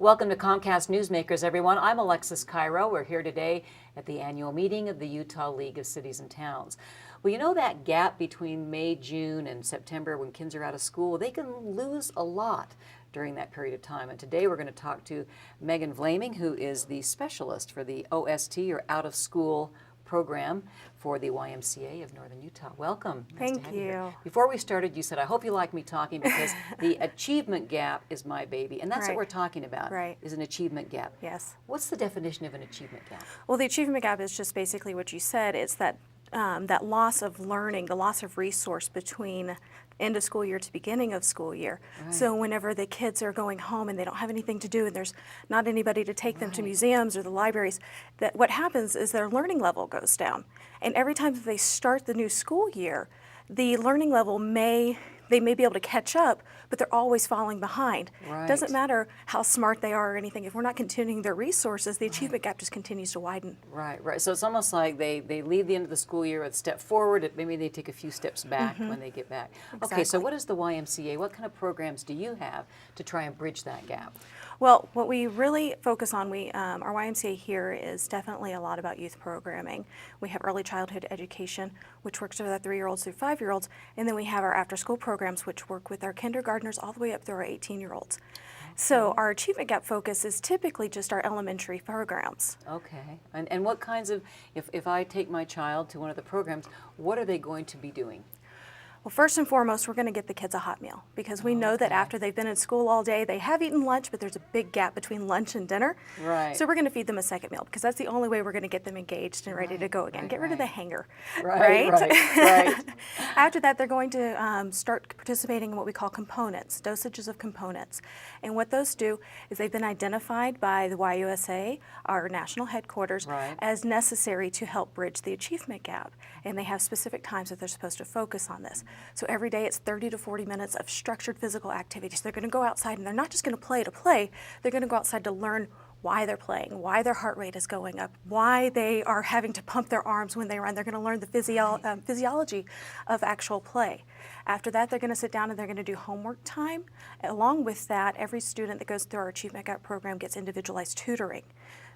Welcome to Comcast Newsmakers, everyone. I'm Alexis Cairo. We're here today at the annual meeting of the Utah League of Cities and Towns. Well, you know that gap between May, June, and September when kids are out of school, they can lose a lot during that period of time. And today we're going to talk to Vlaming, who is the specialist for the OST, or Out of School program for the YMCA of Northern Utah. Welcome. Nice to have you here. Before we started, you said, I hope you like me talking because the achievement gap is my baby. And that's what we're talking about, is an achievement gap. Yes. What's the definition of an achievement gap? Well, the achievement gap is just basically what you said. It's that that loss of learning, the loss of resource between end of school year to beginning of school year. So whenever the kids are going home and they don't have anything to do and there's not anybody to take them to museums or the libraries, that what happens is their learning level goes down. And every time that they start the new school year, the learning level they may be able to catch up, but they're always falling behind. It doesn't matter how smart they are or anything. If we're not continuing their resources, the achievement gap just continues to widen. Right. So it's almost like they leave the end of the school year with a step forward, maybe they take a few steps back when they get back. Exactly. Okay, so what is the YMCA? What kind of programs do you have to try and bridge that gap? Well, what we really focus on, our YMCA here is definitely a lot about youth programming. We have early childhood education, which works with our 3-year-olds through 5-year-olds, and then we have our after-school programs, which work with our kindergartners all the way up through our 18-year-olds. So our achievement gap focus is typically just our elementary programs. Okay, and what kinds of, if I take my child to one of the programs, what are they going to be doing? Well, first and foremost, we're going to get the kids a hot meal because we know that after they've been in school all day, they have eaten lunch, but there's a big gap between lunch and dinner. So we're going to feed them a second meal because that's the only way we're going to get them engaged and ready to go again. Get rid of the hanger, right? After that, they're going to start participating in what we call components, dosages of components. And what those do is they've been identified by the YUSA, our national headquarters, as necessary to help bridge the achievement gap. And they have specific times that they're supposed to focus on this. So every day it's 30 to 40 minutes of structured physical activities. They're going to go outside and they're not just going to play. They're going to go outside to learn why they're playing, why their heart rate is going up, why they are having to pump their arms when they run. They're going to learn the physiology of actual play. After that, they're going to sit down and they're going to do homework time. Along with that, every student that goes through our Achievement Gap program gets individualized tutoring.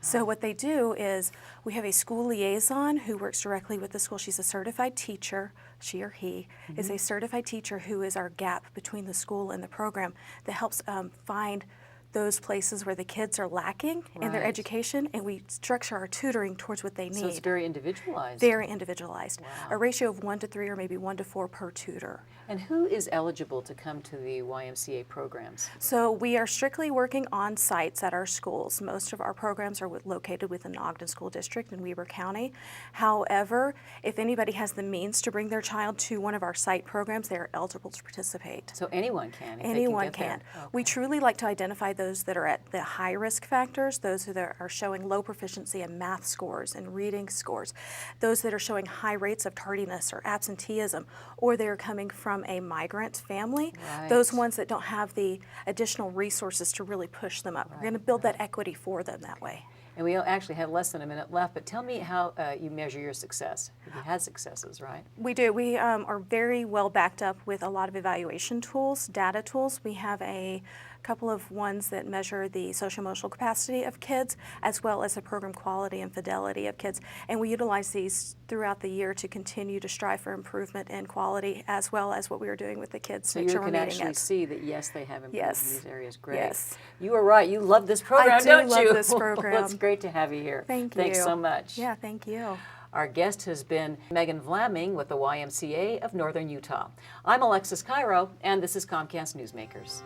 So what they do is we have a school liaison who works directly with the school. She's a certified teacher, she or he is a certified teacher who is our gap between the school and the program that helps find those places where the kids are lacking in their education, and we structure our tutoring towards what they need. So it's very individualized. Very individualized. A ratio of 1 to 3 or maybe 1 to 4 per tutor. And who is eligible to come to the YMCA programs? So we are strictly working on sites at our schools. Most of our programs are located within the Ogden School District in Weber County. However, if anybody has the means to bring their child to one of our site programs, they are eligible to participate. So anyone can? Anyone can. We truly like to identify those that are at the high risk factors, those that are showing low proficiency in math scores and reading scores, those that are showing high rates of tardiness or absenteeism, or they're coming from a migrant family, those ones that don't have the additional resources to really push them up. We're going to build that equity for them that way. And we actually have less than a minute left, but tell me how you measure your success. You had successes, right? We do. We are very well backed up with a lot of evaluation tools, data tools. We have a couple of ones that measure the social-emotional capacity of kids as well as the program quality and fidelity of kids. And we utilize these throughout the year to continue to strive for improvement in quality as well as what we are doing with the kids. So you can actually see that, yes, they have improved in these areas. Great. Yes. You are right. You love this program, don't you? I do love this program. Well, it's great to have you here. Thank you. Thanks so much. Yeah, thank you. Our guest has been Vlaming with the YMCA of Northern Utah. I'm Alexis Cairo, and this is Comcast Newsmakers.